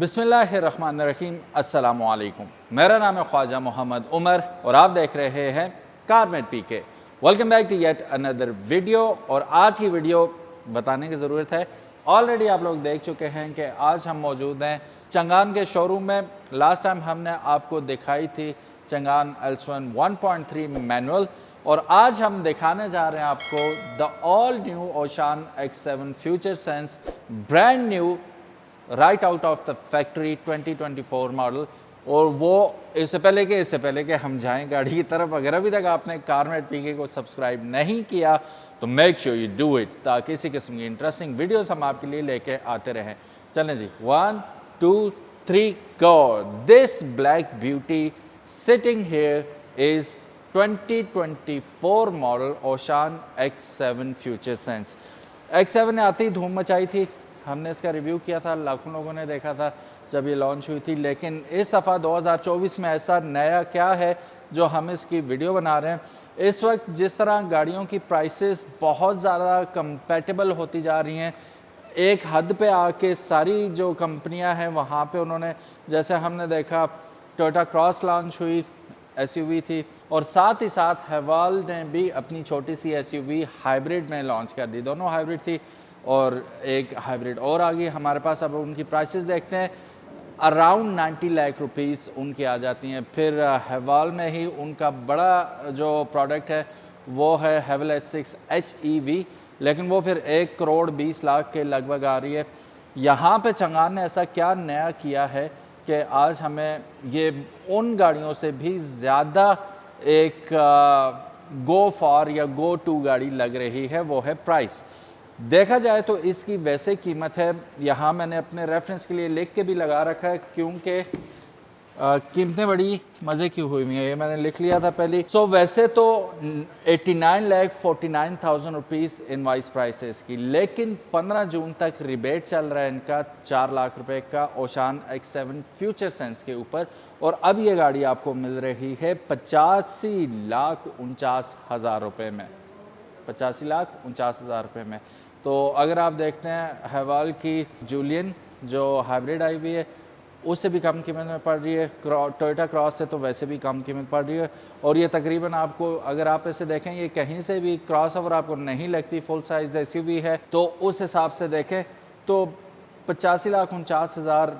बिस्मिल्लाहिर्रहमानिर्रहीम, अस्सलामुअलैकुम। मेरा नाम है ख्वाजा मोहम्मद उमर और आप देख रहे हैं Carmate PK. Welcome back to yet another video. और आज की वीडियो बताने की ज़रूरत है, ऑलरेडी आप लोग देख चुके हैं कि आज हम मौजूद हैं चंगान के शोरूम में। लास्ट टाइम हमने आपको दिखाई थी चंगान एल्सवन 1.3 मैनुअल, और आज हम दिखाने जा रहे हैं आपको the all new Oshan X7 future sense, brand new, right out of the factory 2024 model. और वो इससे पहले कि हम जाएं गाड़ी की तरफ, अगर अभी तक आपने कारमेट पीके को सब्सक्राइब नहीं किया तो make sure you do it, ताकि इसी किस्म की इंटरेस्टिंग वीडियोस हम आपके लिए लेके आते रहें। चलें जी, 1 2 3 go. This black beauty sitting here is 2024 model Oshan X7 future sense. X7 ने आती ही धूम मचाई थी, हमने इसका रिव्यू किया था, लाखों लोगों ने देखा था जब ये लॉन्च हुई थी। लेकिन इस दफ़ा 2024 में ऐसा नया क्या है जो हम इसकी वीडियो बना रहे हैं। इस वक्त जिस तरह गाड़ियों की प्राइसेस बहुत ज़्यादा कंपैटिबल होती जा रही हैं, एक हद पे आके सारी जो कंपनियां हैं वहाँ पे उन्होंने, जैसे हमने देखा टोयोटा क्रॉस लॉन्च हुई, एसयूवी थी, और साथ ही साथ हैवाल ने भी अपनी छोटी सी एसयूवी हाइब्रिड में लॉन्च कर दी। दोनों हाइब्रिड थी और एक हाइब्रिड और आ गई हमारे पास। अब उनकी प्राइसेस देखते हैं, अराउंड 90 लाख रुपीस उनकी आ जाती हैं। फिर हैवाल में ही उनका बड़ा जो प्रोडक्ट है वो है हैवल H6 HEV, लेकिन वो फिर 1 करोड़ 20 लाख के लगभग आ रही है। यहाँ पे चंगान ने ऐसा क्या नया किया है कि आज हमें ये उन गाड़ियों से भी ज़्यादा एक गो फॉर या गो टू गाड़ी लग रही है, वो है प्राइस। देखा जाए तो इसकी वैसे कीमत है, यहाँ मैंने अपने रेफरेंस के लिए लिख के भी लगा रखा है, क्योंकि कीमतें बड़ी मज़े की हुई हैं, ये मैंने लिख लिया था पहले। सो वैसे तो 89,49,000 रुपीज़ इनवाइस प्राइस है इसकी, लेकिन 15 जून तक रिबेट चल रहा है इनका 4 लाख रुपए का ओशान X7 फ्यूचर सेंस के ऊपर। और अब ये गाड़ी आपको मिल रही है 85,49,000 रुपये में, 85,49,000 रुपये में। तो अगर आप देखते हैं हैवाल की जूलियन जो हाइब्रिड आई हुई है, उससे भी कम कीमत में पड़ रही है, टोयोटा क्रॉस से तो वैसे भी कम कीमत पड़ रही है। और ये तकरीबन आपको, अगर आप इसे देखें, ये कहीं से भी क्रॉस ओवर आपको नहीं लगती, फुल साइज एसयूवी है, तो उस हिसाब से देखें तो 85,49,000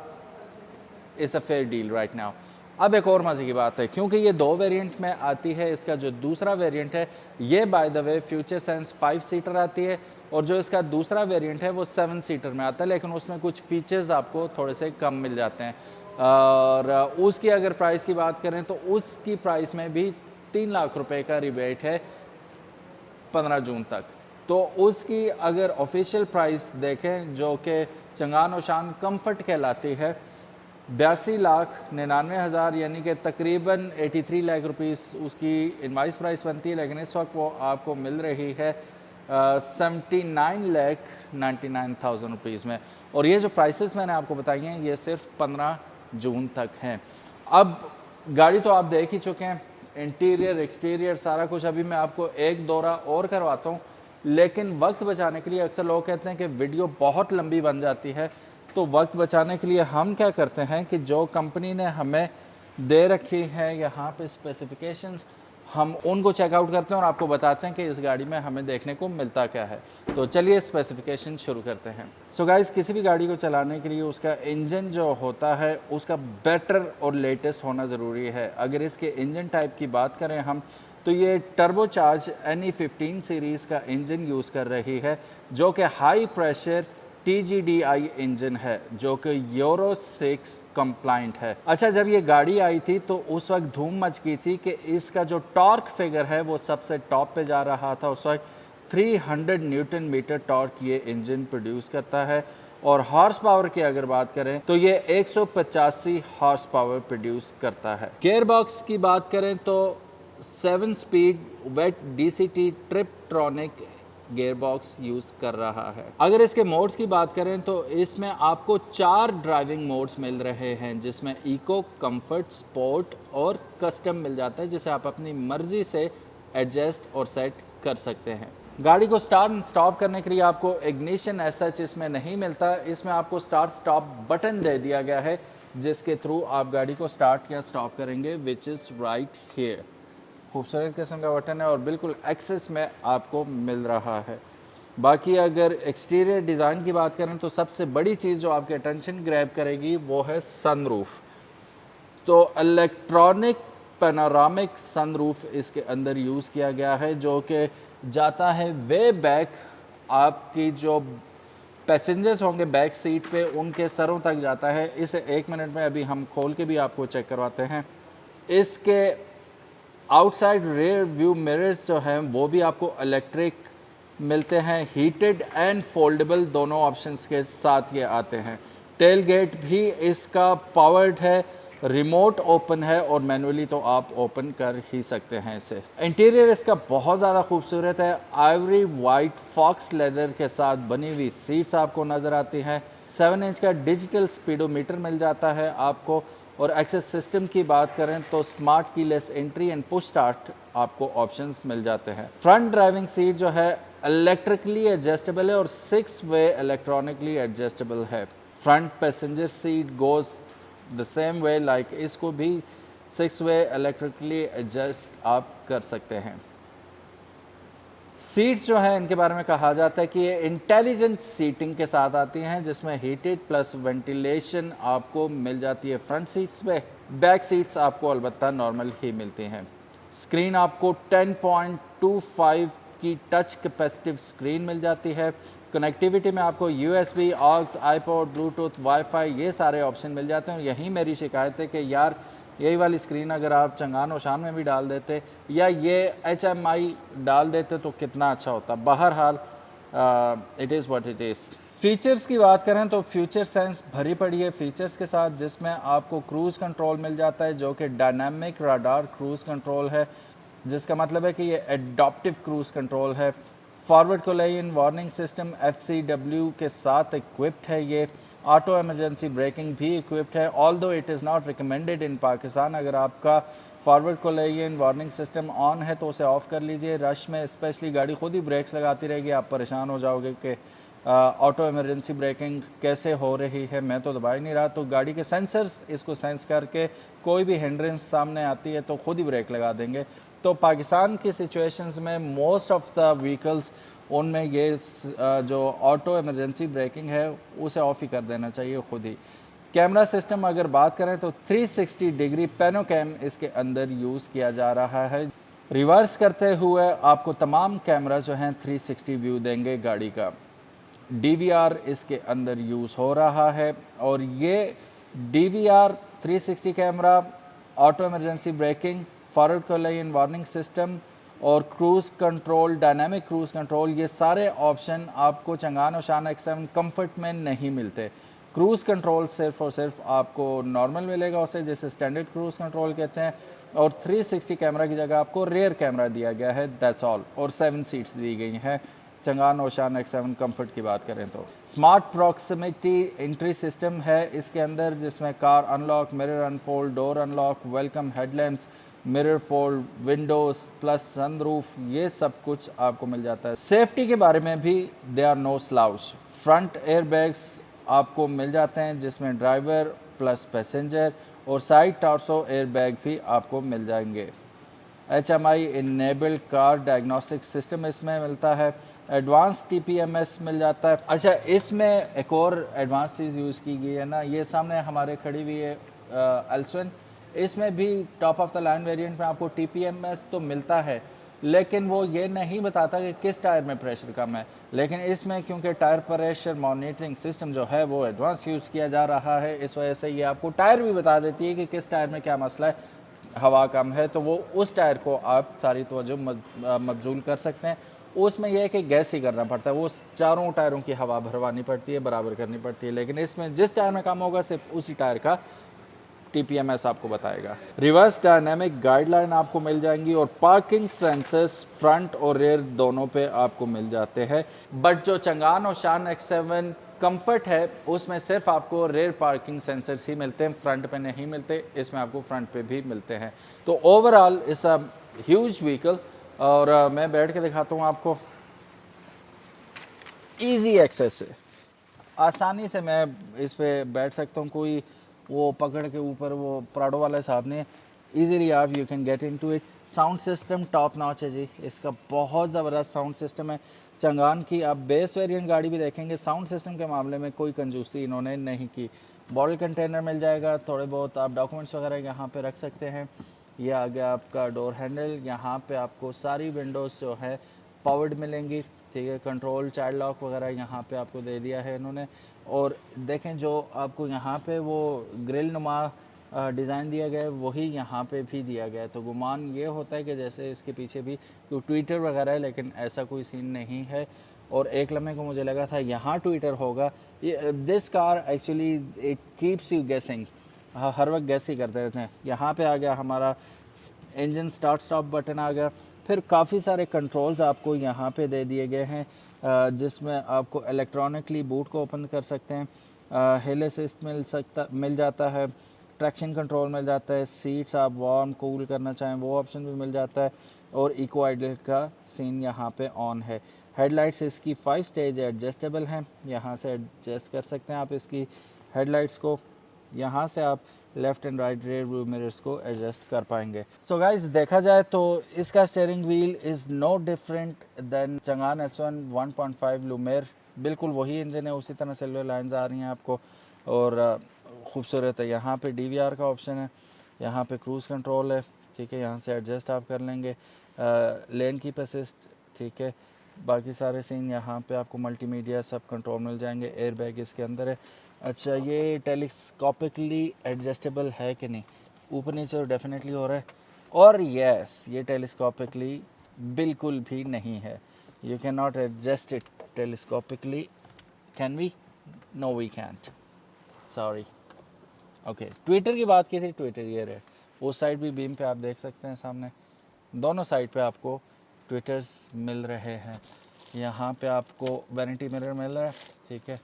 is a fair deal right now. अब एक और मज़े की बात है, क्योंकि ये 2 वेरिएंट में आती है, इसका जो दूसरा वेरिएंट है ये bye the way future sense 5 seater आती है, और जो इसका दूसरा वेरिएंट है वो 7 सीटर में आता है, लेकिन उसमें कुछ फीचर्स आपको थोड़े से कम मिल जाते हैं। और उसकी अगर प्राइस की बात करें तो उसकी प्राइस में भी 3 लाख रुपए का रिबेट है 15 जून तक। तो उसकी अगर ऑफिशियल प्राइस देखें, जो कि चंगान ओशान कम्फर्ट कहलाती है, 82,99,000 यानी कि तकरीबन 83 लाख रुपीस उसकी इनवाइस प्राइस बनती है। लेकिन इस वक्त वो आपको मिल रही है 79,99,000 रुपीज़ में। और ये जो प्राइसेस मैंने आपको बताई हैं ये सिर्फ 15 जून तक हैं। अब गाड़ी तो आप देख ही चुके हैं, इंटीरियर एक्सटीरियर सारा कुछ। अभी मैं आपको एक दौरा और करवाता हूँ, लेकिन वक्त बचाने के लिए, अक्सर लोग कहते हैं कि वीडियो बहुत लंबी बन जाती है, तो वक्त बचाने के लिए हम क्या करते हैं कि जो कंपनी ने हमें दे रखी है यहाँ पे स्पेसिफिकेशंस, हम उनको चेकआउट करते हैं और आपको बताते हैं कि इस गाड़ी में हमें देखने को मिलता क्या है। तो चलिए स्पेसिफिकेशन शुरू करते हैं। सो गाइस, किसी भी गाड़ी को चलाने के लिए उसका इंजन जो होता है उसका बेटर और लेटेस्ट होना ज़रूरी है। अगर इसके इंजन टाइप की बात करें हम, तो ये टर्बोचार्ज NE15 सीरीज़ का इंजन यूज़ कर रही है, जो कि हाई प्रेशर TGDI इंजन है, जो कि यूरो 6 कंप्लाइंट है। अच्छा, जब ये गाड़ी आई थी तो उस वक्त धूम मच गई थी कि इसका जो टॉर्क फिगर है वो सबसे टॉप पे जा रहा था। उस वक्त 300 न्यूटन मीटर टॉर्क ये इंजन प्रोड्यूस करता है। और हॉर्स पावर की अगर बात करें तो ये 185 हॉर्स पावर प्रोड्यूस करता है। गियर बॉक्स की बात करें तो 7 speed wet DCT tiptronic gearbox use कर रहा है। अगर इसके मोड्स की बात करें तो इसमें आपको 4 ड्राइविंग मोड्स मिल रहे हैं, जिसमें इको, कंफर्ट, स्पोर्ट और कस्टम मिल जाता है, जिसे आप अपनी मर्ज़ी से एडजस्ट और सेट कर सकते हैं। गाड़ी को स्टार्ट एंड स्टॉप करने के लिए आपको इग्निशन एज सच इसमें नहीं मिलता, इसमें आपको स्टार्ट स्टॉप बटन दे दिया गया है जिसके थ्रू आप गाड़ी को स्टार्ट या स्टॉप करेंगे, विच इज़ राइट हियर। खूबसूरत किस्म का बटन है और बिल्कुल एक्सेस में आपको मिल रहा है। बाकी अगर एक्सटीरियर डिज़ाइन की बात करें तो सबसे बड़ी चीज़ जो आपके अटेंशन ग्रैब करेगी वो है सनरूफ। तो इलेक्ट्रॉनिक पैनोरामिक सनरूफ इसके अंदर यूज़ किया गया है जो कि जाता है वे बैक, आपकी जो पैसेंजर्स होंगे बैक सीट पे उनके सरों तक जाता है। इसे 1 मिनट में अभी हम खोल के भी आपको चेक करवाते हैं। इसके आउटसाइड रेयर व्यू मिरर्स जो हैं वो भी आपको इलेक्ट्रिक मिलते हैं, हीटेड एंड फोल्डेबल दोनों ऑप्शंस के साथ ये आते हैं। टेल गेट भी इसका पावर्ड है, रिमोट ओपन है और मैनुअली तो आप ओपन कर ही सकते हैं इसे। इंटीरियर इसका बहुत ज़्यादा खूबसूरत है, आइवरी वाइट फॉक्स लेदर के साथ बनी हुई सीट्स आपको नज़र आती हैं। 7 इंच का डिजिटल स्पीडोमीटर मिल जाता है आपको। और एक्सेस सिस्टम की बात करें तो smart keyless entry and push start आपको ऑप्शंस मिल जाते हैं। फ्रंट ड्राइविंग सीट जो है इलेक्ट्रिकली एडजस्टेबल है और 6 वे इलेक्ट्रॉनिकली एडजस्टेबल है। Front passenger seat goes the same way, like इसको भी 6 वे इलेक्ट्रिकली एडजस्ट आप कर सकते हैं। सीट्स जो है इनके बारे में कहा जाता है कि ये इंटेलिजेंट सीटिंग के साथ आती हैं जिसमें हीटेड प्लस वेंटिलेशन आपको मिल जाती है फ्रंट सीट्स पे। बैक सीट्स आपको अलबत्ता नॉर्मल ही मिलती हैं। स्क्रीन आपको 10.25 की टच कैपेसिटिव स्क्रीन मिल जाती है। कनेक्टिविटी में आपको USB, aux, iPod, Bluetooth, WiFi ये सारे ऑप्शन मिल जाते हैं। और यही मेरी शिकायत है कि यार यही वाली स्क्रीन अगर आप चंगान ओशान में भी डाल देते या ये HMI डाल देते तो कितना अच्छा होता। बहरहाल it is what it is. Features की बात करें तो फ्यूचर सेंस भरी पड़ी है फीचर्स के साथ, जिसमें आपको क्रूज़ कंट्रोल मिल जाता है जो कि डायनामिक राडार क्रूज़ कंट्रोल है, जिसका मतलब है कि ये एडॉप्टिव क्रूज़ कंट्रोल है। Forward collision warning system FCW के साथ इक्विप्ड है। ये ऑटो एमरजेंसी ब्रेकिंग भी इक्विप्ड है, although it is not recommended in Pakistan. अगर आपका forward collision warning system on है तो उसे ऑफ़ कर लीजिए। रश में स्पेशली गाड़ी खुद ही ब्रेक्स लगाती रहेगी, आप परेशान हो जाओगे कि ऑटो एमरजेंसी ब्रेकिंग कैसे हो रही है, मैं तो दबा ही नहीं रहा। तो गाड़ी के सेंसर्स इसको सेंस करके कोई भी हिंड्रेंस सामने आती है तो खुद ही ब्रेक लगा देंगे। तो पाकिस्तान की सिचुएशंस में मोस्ट ऑफ द व्हीकल्स उनमें ये जो ऑटो एमरजेंसी ब्रेकिंग है उसे ऑफ ही कर देना चाहिए खुद ही। कैमरा सिस्टम अगर बात करें तो 360 डिग्री पैनोकैम इसके अंदर यूज़ किया जा रहा है। रिवर्स करते हुए आपको तमाम कैमरा जो हैं 360 व्यू देंगे गाड़ी का। DVR इसके अंदर यूज़ हो रहा है और ये DVR 360 camera, auto emergency braking, forward collision warning system और cruise control, dynamic cruise control, ये सारे ऑप्शन आपको चंगान और शान X7 कंफर्ट में नहीं मिलते। क्रूज़ कंट्रोल सिर्फ और सिर्फ आपको नॉर्मल मिलेगा उसे, जैसे स्टैंडर्ड क्रूज़ कंट्रोल कहते हैं। और 360 कैमरा की जगह आपको रेयर कैमरा दिया गया है, दैट्स ऑल। और 7 सीट्स दी गई हैं चंगान और शान X7 कंफर्ट की बात करें तो। स्मार्ट प्रॉक्सिमिटी एंट्री सिस्टम है इसके अंदर, जिसमें car unlock, mirror unfold, door unlock, welcome headlamps, mirror fold, Windows plus sunroof, ये सब कुछ आपको मिल जाता है। सेफ्टी के बारे में भी they are no slouch. Front airbags आपको मिल जाते हैं जिसमें ड्राइवर प्लस पैसेंजर, और साइड टॉर्सो एयरबैग भी आपको मिल जाएंगे। HMI enabled car diagnostic system इसमें मिलता है। एडवांस TPMS मिल जाता है। अच्छा, इसमें एक और एडवांस चीज़ यूज़ की गई है ना, ये सामने हमारे खड़ी हुई है L7, इसमें भी top of the line variant में आपको TPMS तो मिलता है, लेकिन वो ये नहीं बताता कि किस टायर में प्रेशर कम है। लेकिन इसमें क्योंकि टायर प्रेशर मॉनिटरिंग सिस्टम जो है वो एडवांस यूज़ किया जा रहा है, इस वजह से ये आपको टायर भी बता देती है कि किस टायर में क्या मसला है, हवा कम है तो वो उस टायर को आप सारी तवज्जो मबजूल कर सकते हैं। उसमें यह है कि गैस ही करना पड़ता है, वो चारों टायरों की हवा भरवानी पड़ती है, बराबर करनी पड़ती है। लेकिन इसमें जिस टायर में कम होगा सिर्फ उसी टायर का TPMS आपको बताएगा। रिवर्स डायनामिक गाइडलाइन आपको मिल जाएंगी और पार्किंग सेंसर्स फ्रंट और रेयर दोनों पे आपको मिल जाते हैं। बट जो चंगान और शान X7 कंफर्ट है उसमें सिर्फ आपको रेयर पार्किंग सेंसर्स ही मिलते हैं, फ्रंट पे नहीं मिलते। इसमें आपको फ्रंट पे भी मिलते हैं। तो overall it's a huge vehicle. और मैं बैठ के दिखाता हूँ आपको। इजी एक्सेस है, आसानी से मैं इस पे बैठ सकता हूँ, कोई वो पकड़ के ऊपर वो प्राडो वाला हिसाब नहीं है, ईज़िली आप you can get into it. Sound system top notch है जी, इसका बहुत ज़बरदस्त साउंड सिस्टम है। चंगान की आप बेस वेरिएंट गाड़ी भी देखेंगे, साउंड सिस्टम के मामले में कोई कंजूसी इन्होंने नहीं की। बॉटल कंटेनर मिल जाएगा, थोड़े बहुत आप डॉक्यूमेंट्स वगैरह यहाँ पे रख सकते हैं। ये आ गया आपका डोर हैंडल, यहाँ पे आपको सारी विंडोज़ जो है पावर्ड मिलेंगी, ठीक है। कंट्रोल चाइल्ड लॉक वगैरह यहाँ पे आपको दे दिया है इन्होंने। और देखें जो आपको यहाँ पे वो ग्रिल नुमा डिज़ाइन दिया गया है वही यहाँ पे भी दिया गया है, तो गुमान ये होता है कि जैसे इसके पीछे भी कोई ट्विटर वगैरह है, लेकिन ऐसा कोई सीन नहीं है। और एक लम्हे को मुझे लगा था यहाँ ट्विटर होगा। ये this car actually it keeps you गेसिंग, हर वक्त गैस ही करते रहते हैं। यहाँ पे आ गया हमारा इंजन स्टार्ट स्टॉप बटन आ गया। फिर काफ़ी सारे कंट्रोल्स आपको यहाँ पे दे दिए गए हैं, जिसमें आपको इलेक्ट्रॉनिकली बूट को ओपन कर सकते हैं, हिल असिस्ट मिल जाता है, ट्रैक्शन कंट्रोल मिल जाता है, सीट्स आप वार्म कूल करना चाहें वो ऑप्शन भी मिल जाता है, और इको आइडल का सीन यहाँ पे ऑन है। हेडलाइट्स इसकी 5 स्टेज एडजस्टेबल हैं, यहाँ से एडजस्ट कर सकते हैं आप इसकी हेडलाइट्स को। यहाँ से आप left and right rear view mirrors को एडजस्ट कर पाएंगे। सो गाइस देखा जाए तो इसका steering wheel is no different than Changan S1 1.5 Lumiere, बिल्कुल वही इंजन है, उसी तरह सिल्वर लाइंस आ रही हैं आपको, और खूबसूरत है। यहाँ पे DVR का ऑप्शन है, यहाँ पे क्रूज़ कंट्रोल है, ठीक है, यहाँ से एडजस्ट आप कर लेंगे, लेन कीप असिस्ट, ठीक है। बाकी सारे सीन यहाँ पे आपको मल्टीमीडिया सब कंट्रोल मिल जाएंगे, एयर बैग इसके अंदर है। अच्छा, ये टेलीस्कोपिकली एडजस्टेबल है कि नहीं, ऊपर नीचे तो डेफिनेटली हो रहा है, और यस ये टेलीस्कोपिकली बिल्कुल भी नहीं है, you can not adjust it telescopically, can we? No we can't, sorry. Okay, Twitter की बात की थी, ट्विटर ये रहे, उस साइड भी बीम पे आप देख सकते हैं सामने, दोनों साइड पे आपको ट्विटर्स मिल रहे हैं। यहाँ पे आपको वैनिटी मिरर मिल रहा है, ठीक है।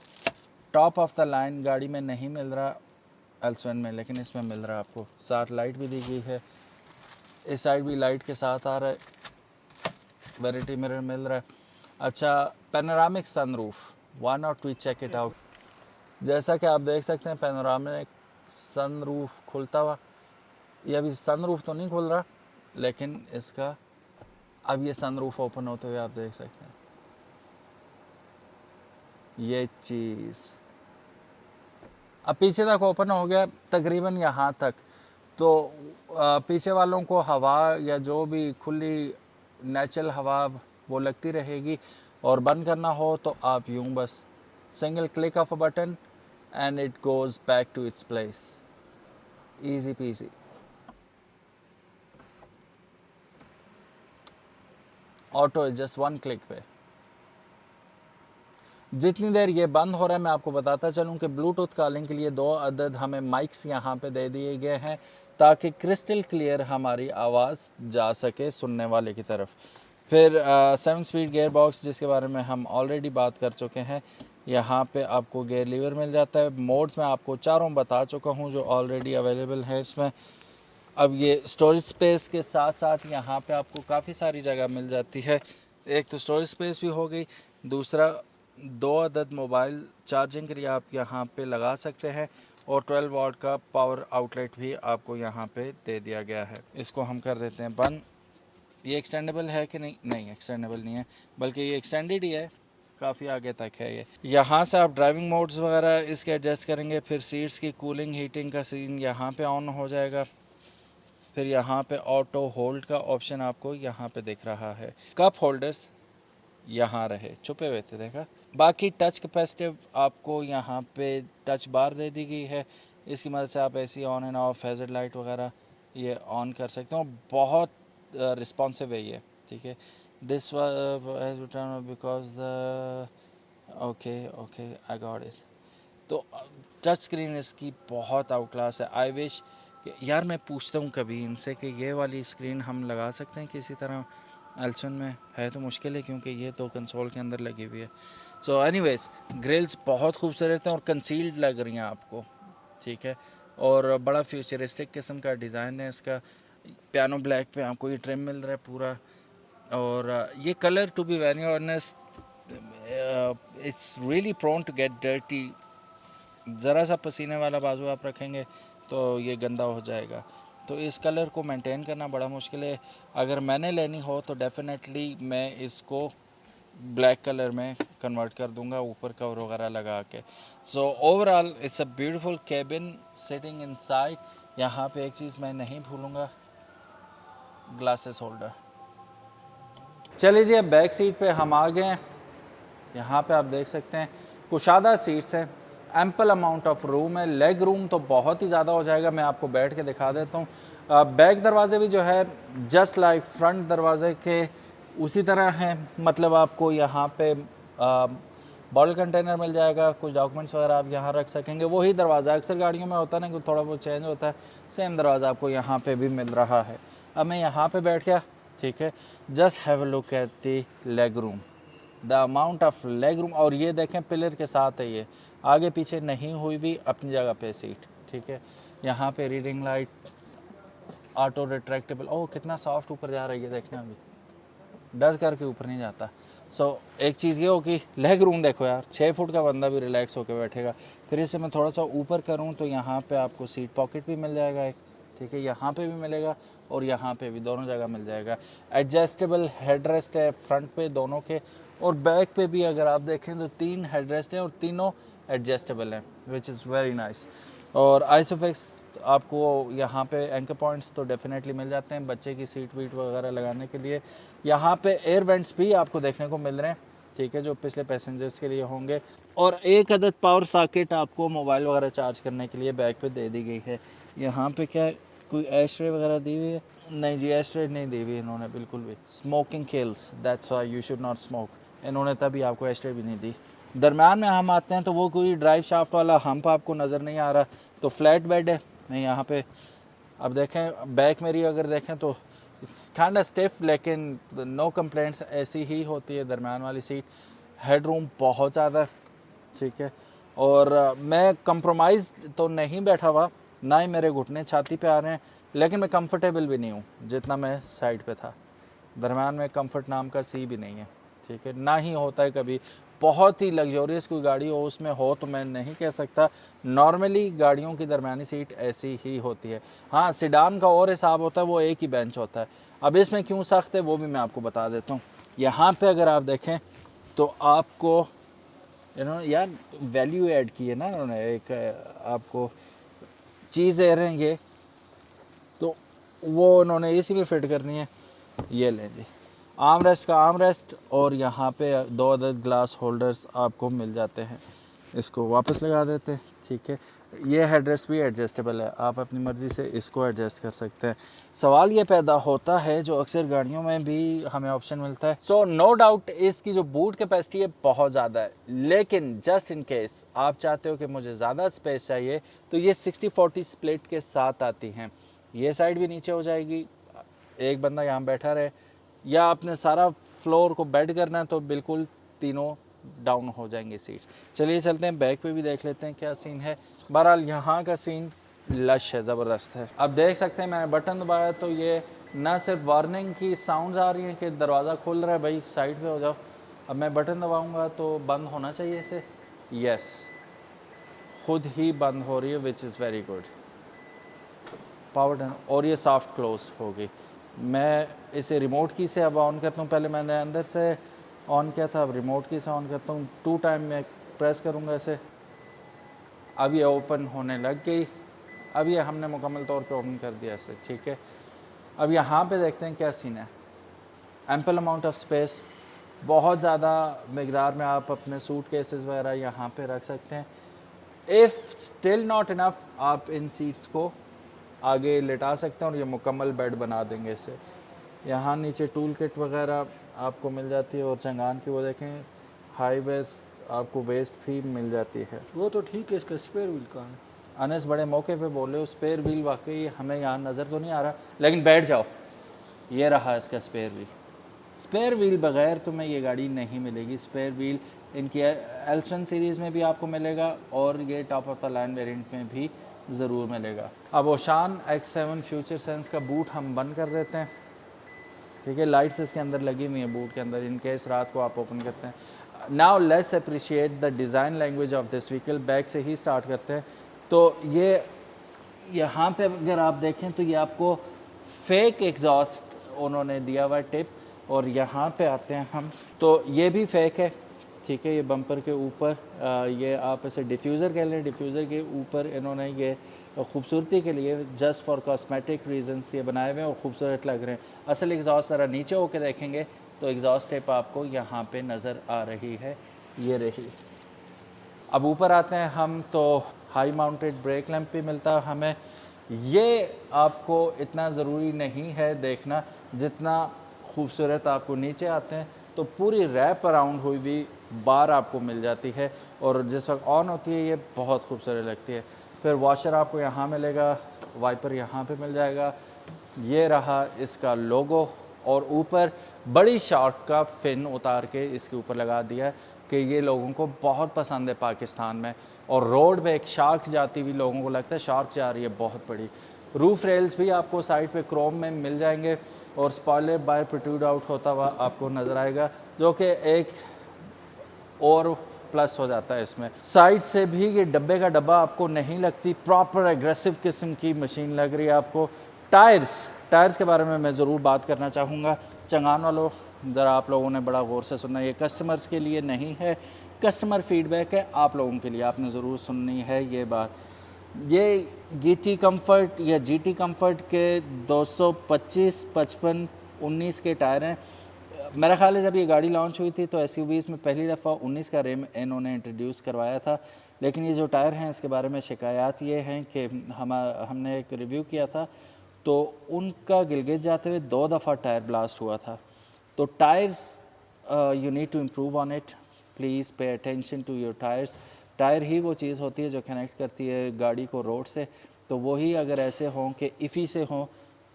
टॉप ऑफ द लाइन गाड़ी में नहीं मिल रहा S1 में, लेकिन इसमें मिल रहा है आपको। साथ लाइट भी दी गई है, इस साइड भी लाइट के साथ आ रहा है, वैनिटी मिरर मिल रहा है। अच्छा, panoramic sunroof, why not we check it out. जैसा कि आप देख सकते हैं पैनोरामिक सनरूफ खुलता हुआ, ये अभी सनरूफ तो नहीं खुल रहा, लेकिन इसका अब ये सनरूफ ओपन होते हुए आप देख सकते हैं, ये चीज़ अब पीछे तक ओपन हो गया तकरीबन यहाँ तक, तो पीछे वालों को हवा या जो भी खुली नेचुरल हवा वो लगती रहेगी। और बंद करना हो तो आप यूं बस single click of a button and it goes back to its place, easy peasy. Auto just 1 click पे। जितनी देर ये बंद हो रहा है मैं आपको बताता चलूं कि ब्लूटूथ कॉलिंग के लिए 2 अदद हमें माइक्स यहाँ पे दे दिए गए हैं, ताकि क्रिस्टल क्लियर हमारी आवाज़ जा सके सुनने वाले की तरफ। फिर 7 स्पीड गियर बॉक्स, जिसके बारे में हम ऑलरेडी बात कर चुके हैं। यहाँ पे आपको गियर लीवर मिल जाता है, मोड्स में आपको चारों बता चुका हूँ जो ऑलरेडी अवेलेबल है इसमें। अब ये स्टोरेज स्पेस के साथ साथ यहाँ पे आपको काफ़ी सारी जगह मिल जाती है, एक तो स्टोरेज स्पेस भी हो गई, दूसरा 2 अदद मोबाइल चार्जिंग के लिए आप यहाँ पे लगा सकते हैं, और 12 वाट का पावर आउटलेट भी आपको यहाँ पे दे दिया गया है। इसको हम कर देते हैं बंद। ये एक्सटेंडेबल है कि नहीं? नहीं एक्सटेंडेबल नहीं है, बल्कि ये एक्सटेंडेड ही है, काफ़ी आगे तक है ये। यहाँ से आप ड्राइविंग मोड्स वगैरह इसके एडजस्ट करेंगे, फिर सीट्स की कूलिंग हीटिंग का सीन यहाँ पे ऑन हो जाएगा। फिर यहाँ पे ऑटो होल्ड का ऑप्शन आपको यहाँ पे दिख रहा है। कप होल्डर्स यहाँ रहे, छुपे हुए थे, देखा। बाकी टच कैपेसिटिव आपको यहाँ पे टच बार दे दी गई है, इसकी मदद से आप ऐसी on end of hazard light वगैरह ये ऑन कर सकते हो। बहुत रिस्पॉन्सिव है ये, ठीक है। This because okay okay I got it. तो टच स्क्रीन इसकी बहुत आउट क्लास है। आई विश कि यार मैं पूछता हूँ कभी इनसे कि ये वाली स्क्रीन हम लगा सकते हैं किसी तरह S1 में, है तो मुश्किल है क्योंकि ये तो कंसोल के अंदर लगी हुई है। सो एनीवेज ग्रिल्स बहुत खूबसूरत हैं और कंसील्ड लग रही हैं आपको, ठीक है, और बड़ा फ्यूचरिस्टिक किस्म का डिज़ाइन है इसका। पियानो ब्लैक पे आपको ये ट्रिम मिल रहा है पूरा, और ये colour to be very honest it's really prone to get dirty. ज़रा सा पसीने वाला बाजू आप रखेंगे तो ये गंदा हो जाएगा। तो इस कलर को मेंटेन करना बड़ा मुश्किल है। अगर मैंने लेनी हो तो डेफिनेटली मैं इसको ब्लैक कलर में कन्वर्ट कर दूंगा ऊपर कवर वगैरह लगा के। So overall it's a beautiful cabin sitting inside. यहाँ पे एक चीज़ मैं नहीं भूलूंगा, ग्लासेस होल्डर। चलिए जी, अब बैक सीट पे हम आ गए हैं। यहाँ पे आप देख सकते हैं कुशादा सीट्स हैं, एम्पल अमाउंट ऑफ रूम है। लेग रूम तो बहुत ही ज़्यादा हो जाएगा, मैं आपको बैठ के दिखा देता हूँ। बैक दरवाजे भी जो है जस्ट लाइक फ्रंट दरवाजे के उसी तरह हैं। मतलब आपको यहाँ पे बॉटल कंटेनर मिल जाएगा, कुछ डॉक्यूमेंट्स वगैरह आप यहाँ रख सकेंगे। वही दरवाज़ा अक्सर गाड़ियों में होता है ना कि थोड़ा बहुत चेंज होता है, सेम दरवाज़ा आपको यहाँ पे भी मिल रहा है। अब मैं यहाँ पे बैठ गया, ठीक है। Just have a look at the leg room, the amount of leg room. और ये देखें पिलर के साथ है, ये आगे पीछे नहीं हुई हुई, अपनी जगह पे सीट, ठीक है। यहाँ पे रीडिंग लाइट, ऑटो रिट्रैक्टेबल। ओह कितना सॉफ्ट ऊपर जा रही है, देखना अभी डस करके ऊपर नहीं जाता। सो एक चीज़ ये हो कि लेग रूम देखो यार, 6 फुट का बंदा भी रिलैक्स होकर बैठेगा। फिर इसे मैं थोड़ा सा ऊपर करूँ तो यहाँ पे आपको सीट पॉकेट भी मिल जाएगा एक, ठीक है। यहाँ पे भी मिलेगा और यहाँ पे भी, दोनों जगह मिल जाएगा। एडजस्टेबल हेडरेस्ट है फ्रंट पे दोनों के, और बैक पे भी अगर आप देखें तो 3 हेडरेस्ट हैं और तीनों एडजस्टेबल हैं, विच इज़ वेरी नाइस। और आइसोफिक्स आपको यहाँ पे एंकर पॉइंट्स तो डेफिनेटली मिल जाते हैं बच्चे की सीट वीट वगैरह लगाने के लिए। यहाँ पे एयर वेंट्स भी आपको देखने को मिल रहे हैं, ठीक है, जो पिछले पैसेंजर्स के लिए होंगे। और एक अदद पावर सॉकेट आपको मोबाइल वगैरह चार्ज करने के लिए बैक पे दे दी गई है। यहाँ पे क्या कोई एस्ट्रे वगैरह दी हुई है? नहीं जी, एस्ट्रे नहीं दी हुई इन्होंने बिल्कुल भी। Smoking kills, that's why you should not smoke. इन्होंने तभी आपको एस्ट्रे भी नहीं दी। दरम्यान में हम आते हैं तो वो कोई ड्राइव शाफ्ट वाला हम्प आपको नज़र नहीं आ रहा, तो फ्लैट बेड है। मैं यहाँ पे अब देखें बैक मेरी अगर देखें तो इट्स काइंड ऑफ स्टिफ, लेकिन नो कंप्लेंट्स, ऐसी ही होती है दरम्यान वाली सीट। हेड रूम बहुत ज़्यादा, ठीक है। और मैं कंप्रोमाइज़ तो नहीं बैठा हुआ, ना ही मेरे घुटने छाती पे आ रहे हैं, लेकिन मैं कंफर्टेबल भी नहीं हूँ जितना मैं साइड पे था। दरम्यान में कंफर्ट नाम का सी भी नहीं है, ठीक है, ना ही होता है कभी। बहुत ही लग्जोरियस कोई गाड़ी हो उसमें हो तो मैं नहीं कह सकता। नॉर्मली गाड़ियों की दरमियानी सीट ऐसी ही होती है। हाँ, सिडान का और हिसाब होता है, वो एक ही बेंच होता है। अब इसमें क्यों सख्त है वो भी मैं आपको बता देता हूँ। यहाँ पे अगर आप देखें तो आपको इन्होंने यार वैल्यू ऐड की है ना, उन्होंने एक आपको चीज़ दे रहे हैं ये, तो वो उन्होंने इसी में फिट करनी है। ये लें जी, आर्म रेस्ट का आर्म रेस्ट, और यहाँ पे 2 अदद ग्लास होल्डर्स आपको मिल जाते हैं। इसको वापस लगा देते हैं, ठीक है। ये हेडरेस्ट भी एडजस्टेबल है, आप अपनी मर्ज़ी से इसको एडजस्ट कर सकते हैं। सवाल ये पैदा होता है जो अक्सर गाड़ियों में भी हमें ऑप्शन मिलता है। सो नो डाउट इसकी जो बूट कैपेसिटी है बहुत ज़्यादा है, लेकिन जस्ट इन केस आप चाहते हो कि मुझे ज़्यादा स्पेस चाहिए तो ये 60-40 स्प्लिट के साथ आती हैं। ये साइड भी नीचे हो जाएगी, एक बंदा यहाँ बैठा रहे, या आपने सारा फ्लोर को बेड करना है तो बिल्कुल तीनों डाउन हो जाएंगे सीट्स। चलिए चलते हैं बैक पे भी देख लेते हैं क्या सीन है। बहरहाल यहाँ का सीन लश है, ज़बरदस्त है। अब देख सकते हैं मैंने बटन दबाया तो ये ना सिर्फ वार्निंग की साउंड्स आ रही हैं कि दरवाज़ा खुल रहा है, भाई साइड पे हो जाओ। अब मैं बटन दबाऊँगा तो बंद होना चाहिए इसे, यस, खुद ही बंद हो रही है, which is very good. Power done, और ये सॉफ्ट क्लोज्ड होगी। मैं इसे रिमोट की से अब ऑन करता हूँ, पहले मैंने अंदर से ऑन किया था, अब रिमोट की से ऑन करता हूँ। 2 टाइम मैं प्रेस करूँगा इसे, अब ये ओपन होने लग गई। अब ये हमने मुकम्मल तौर पे ओपन कर दिया इसे, ठीक है। अब यहाँ पे देखते हैं क्या सीन है। एम्पल अमाउंट ऑफ स्पेस, बहुत ज़्यादा मकदार में आप अपने सूट केसेस वगैरह यहाँ पे रख सकते हैं। इफ़ स्टिल नॉट इनफ, आप इन सीट्स को आगे लेटा सकते हैं और ये मुकम्मल बेड बना देंगे इसे। यहाँ नीचे टूल किट वगैरह आपको मिल जाती है, और चंगान की वो देखें हाई वेस्ट आपको वेस्ट भी मिल जाती है। वो तो ठीक है, इसका स्पेयर व्हील कहाँ है? अनस बड़े मौके पे बोले, स्पेयर व्हील वाकई हमें यहाँ नज़र तो नहीं आ रहा, लेकिन बैठ जाओ, ये रहा इसका स्पेयर व्हील। स्पेयर व्हील बगैर तुम्हें ये गाड़ी नहीं मिलेगी। स्पेयर व्हील इनकी एल्सन सीरीज़ में भी आपको मिलेगा और ये top of the line variant में भी ज़रूर मिलेगा। अब ओशान X7 फ्यूचर सेंस का बूट हम बंद कर देते हैं, ठीक है। लाइट्स इसके अंदर लगी हुई है बूट के अंदर, इन केस रात को आप ओपन करते हैं। Now let's appreciate the design language of this vehicle. Back से ही स्टार्ट करते हैं। तो ये यहाँ पे अगर आप देखें तो ये आपको फेक एग्जॉस्ट उन्होंने दिया हुआ टिप, और यहाँ पे आते हैं हम तो ये भी फेक है, ठीक है। ये बम्पर के ऊपर ये आप इसे डिफ्यूज़र कह लें, डिफ्यूज़र के ऊपर इन्होंने ये खूबसूरती के लिए जस्ट फॉर कॉस्मेटिक रीजंस ये बनाए हुए हैं और खूबसूरत लग रहे हैं। असल एग्जॉस्ट ज़रा नीचे होकर देखेंगे तो एग्जॉस्ट टिप आपको यहाँ पे नज़र आ रही है, ये रही। अब ऊपर आते हैं हम तो हाई माउंटेड ब्रेक लैंप भी मिलता है हमें। ये आपको इतना ज़रूरी नहीं है देखना जितना खूबसूरत आपको नीचे आते हैं तो पूरी रैप अराउंड हुई हुई बार आपको मिल जाती है, और जिस वक्त ऑन होती है ये बहुत खूबसूरत लगती है। फिर वॉशर आपको यहाँ मिलेगा, वाइपर यहाँ पे मिल जाएगा। ये रहा इसका लोगो, और ऊपर बड़ी शार्क का फिन उतार के इसके ऊपर लगा दिया है कि ये लोगों को बहुत पसंद है पाकिस्तान में। और रोड पे एक शार्क जाती हुई लोगों को लगता है शार्क जा रही है बहुत बड़ी। रूफ रेल्स भी आपको साइड पे क्रोम में मिल जाएंगे, और स्पॉइलर बाहर प्रोट्रूड आउट होता हुआ आपको नज़र आएगा, जो कि एक और प्लस हो जाता है इसमें। साइड से भी ये डब्बे का डब्बा आपको नहीं लगती, प्रॉपर एग्रेसिव किस्म की मशीन लग रही है आपको। टायर्स के बारे में मैं ज़रूर बात करना चाहूँगा। चंगान वालों, ज़रा आप लोगों ने बड़ा गौर से सुनना है, ये कस्टमर्स के लिए नहीं है, कस्टमर फीडबैक है आप लोगों के लिए, आपने ज़रूर सुननी है ये बात। ये GT कम्फर्ट या GT कम्फर्ट के 225, 55, 19 के टायर हैं। मेरा ख्याल है जब ये गाड़ी लॉन्च हुई थी तो SUVs में पहली दफ़ा 19 का रिम इन्होंने इंट्रोड्यूस करवाया था, लेकिन ये जो टायर हैं इसके बारे में शिकायत ये हैं कि हमने एक रिव्यू किया था तो उनका गिलगित जाते हुए 2 दफ़ा टायर ब्लास्ट हुआ था। तो tyres you need to improve on it, please pay attention to your tyres. Tyre ही वो चीज़ होती है जो कनेक्ट करती है गाड़ी को रोड से, तो वही अगर ऐसे हों कि इफ़ी से हों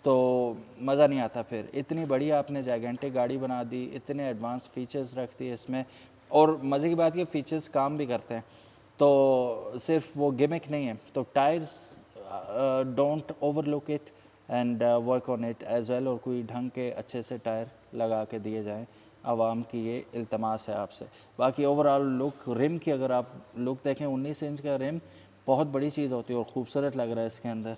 तो मज़ा नहीं आता। फिर इतनी बड़ी आपने जायगेंटिक गाड़ी बना दी, इतने एडवांस फीचर्स रख दिए इसमें, और मज़े की बात ये फीचर्स काम भी करते हैं, तो सिर्फ वो गिमिक नहीं है। तो tyres don't overlook it and work on it as well, और कोई ढंग के अच्छे से टायर लगा के दिए जाएँ, आवाम की ये इल्तमास है आपसे। बाकी ओवरऑल लुक, रिम की अगर आप लुक देखें, 19 इंच का रिम बहुत बड़ी चीज़ होती है और ख़ूबसूरत लग रहा है इसके अंदर।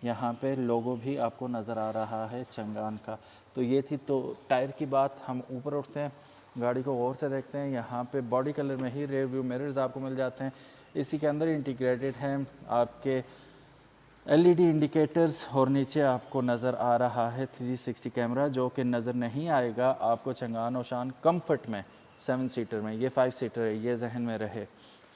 यहाँ पे लोगो भी आपको नज़र आ रहा है चंगान का। तो ये थी तो टायर की बात। हम ऊपर उठते हैं, गाड़ी को गौर से देखते हैं। यहाँ पे बॉडी कलर में ही रेयर व्यू मिरर्स आपको मिल जाते हैं। इसी के अंदर इंटीग्रेटेड हैं आपके LED इंडिकेटर्स, और नीचे आपको नज़र आ रहा है 360 कैमरा, जो कि नज़र नहीं आएगा आपको चंगान ओशान कम्फर्ट में 7 सीटर में। ये 5 सीटर है, ये जहन में रहे,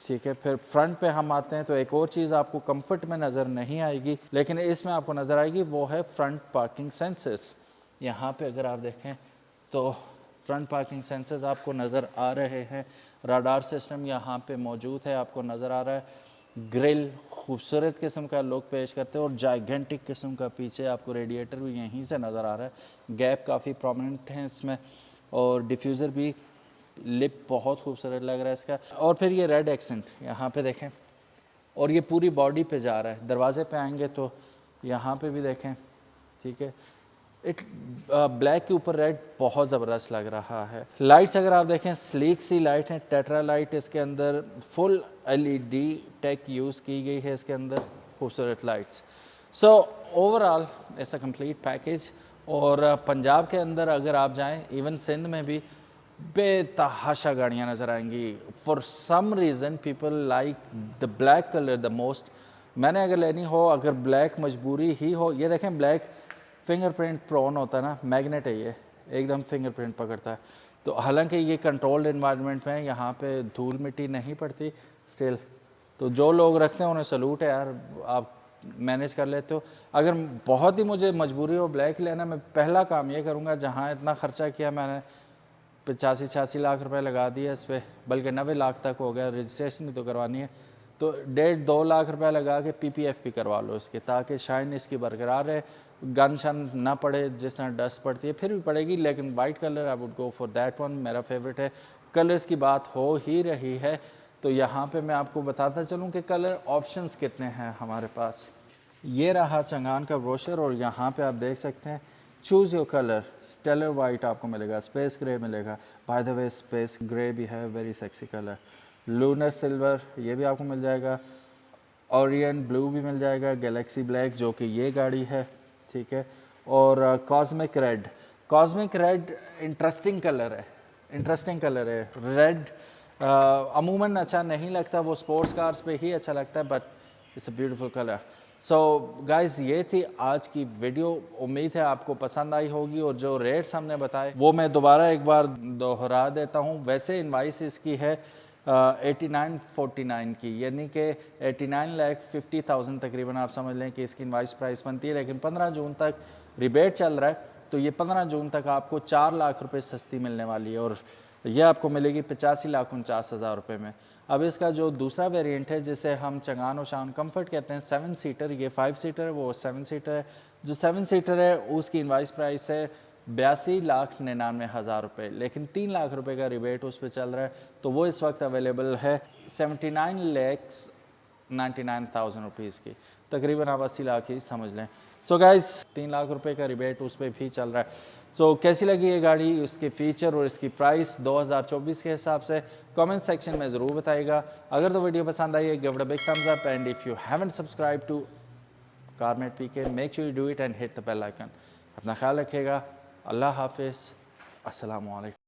ठीक है। फिर फ्रंट पे हम आते हैं तो एक और चीज़ आपको कंफर्ट में नज़र नहीं आएगी लेकिन इसमें आपको नज़र आएगी, वो है फ्रंट पार्किंग सेंसर्स। यहाँ पे अगर आप देखें तो फ्रंट पार्किंग सेंसर्स आपको नज़र आ रहे हैं। राडार सिस्टम यहाँ पे मौजूद है, आपको नज़र आ रहा है। ग्रिल खूबसूरत किस्म का लुक पेश करते हैं, और जाइगेंटिक किस्म का पीछे आपको रेडिएटर भी यहीं से नज़र आ रहा है। गैप काफ़ी प्रोमिनेंट है इसमें, और डिफ्यूज़र भी, लिप बहुत खूबसूरत लग रहा है इसका। और फिर ये रेड एक्सेंट यहाँ पे देखें, और ये पूरी बॉडी पे जा रहा है। दरवाजे पे आएंगे तो यहाँ पे भी देखें, ठीक है। ब्लैक के ऊपर रेड बहुत ज़बरदस्त लग रहा है। लाइट्स अगर आप देखें, स्लीक सी लाइट है, टेट्रा लाइट इसके अंदर, फुल LED टेक यूज़ की गई है इसके अंदर, खूबसूरत lights. So overall it's a complete package. और पंजाब के अंदर अगर आप जाएं, इवन सिंध में भी बेतहाशा गाड़ियाँ नज़र आएंगी। For some reason people like the black colour the most. मैंने अगर लेनी हो, अगर ब्लैक मजबूरी ही हो, ये देखें ब्लैक फिंगरप्रिंट प्रोन होता है ना, मैग्नेट है ये, एकदम फिंगरप्रिंट पकड़ता है। तो हालांकि ये कंट्रोल्ड इन्वायरमेंट में, यहाँ पे धूल मिट्टी नहीं पड़ती स्टिल, तो जो लोग रखते हैं उन्हें सलूट है यार, आप मैनेज कर लेते हो। अगर बहुत ही मुझे मजबूरी हो ब्लैक लेना, मैं पहला काम ये करूँगा, जहाँ इतना ख़र्चा किया मैंने, 85-86 लाख रुपए लगा दिए इस पर, बल्कि 90 लाख तक हो गया, रजिस्ट्रेशन भी तो करवानी है, तो 1.5-2 लाख रुपए लगा के PPF भी करवा लो इसके, ताकि शाइन इसकी बरकरार रहे, गन शन ना पड़े। जिस तरह डस्ट पड़ती है फिर भी पड़ेगी, लेकिन white colour I would go for that one, मेरा फेवरेट है। कलर्स की बात हो ही रही है तो यहाँ पे मैं आपको बताता चलूँ कि कलर ऑप्शंस कितने हैं हमारे पास। ये रहा चंगान का ब्रोशर, और यहाँ पे आप देख सकते हैं choose your colour. Stellar white आपको मिलेगा, स्पेस ग्रे मिलेगा। By the way space grey भी है, very sexy colour. Lunar silver ये भी आपको मिल जाएगा। ओरियन ब्लू भी मिल जाएगा। गैलेक्सी ब्लैक जो कि ये गाड़ी है, ठीक है। और cosmic red, cosmic red interesting colour है, इंटरेस्टिंग कलर है। रेड अमूमन अच्छा नहीं लगता, वो स्पोर्ट्स कार्स पे ही अच्छा लगता है, but it's a beautiful colour. So guys ये थी आज की वीडियो, उम्मीद है आपको पसंद आई होगी। और जो रेट्स हमने बताए वो मैं दोबारा एक बार दोहरा देता हूँ। वैसे इनवाइस इसकी है 8949 की, यानी कि 89,50,000 तकरीबन आप समझ लें कि इसकी इनवाइस प्राइस बनती है। लेकिन 15 जून तक रिबेट चल रहा है, तो ये 15 जून तक आपको 4 लाख रुपए सस्ती मिलने वाली है, और ये आपको मिलेगी 85,49,000 रुपये में। अब इसका जो दूसरा वेरिएंट है जिसे हम चंगान और शान कम्फर्ट कहते हैं, 7 सीटर, ये 5 सीटर है, वो 7 सीटर है। जो 7 सीटर है उसकी इनवाइस प्राइस है 82,99,000 रुपये, लेकिन 3 लाख रुपए का रिबेट उस पर चल रहा है, तो वो इस वक्त अवेलेबल है 79,99,000 रुपीज़ की, तकरीबन आप 80 लाख ही समझ लें। सो गाइस 3 लाख रुपए का रिबेट उस पर भी चल रहा है। सो कैसी लगी ये गाड़ी, उसके फीचर और इसकी प्राइस 2024 के हिसाब से कमेंट सेक्शन में ज़रूर बताइएगा। अगर तो वीडियो पसंद आई है, give it a big thumbs up, and if you haven't subscribe to CarMate PK, make sure you do it and hit the bell icon. अपना ख्याल रखिएगा। अल्लाह हाफिज़, अस्सलामु अलैकुम।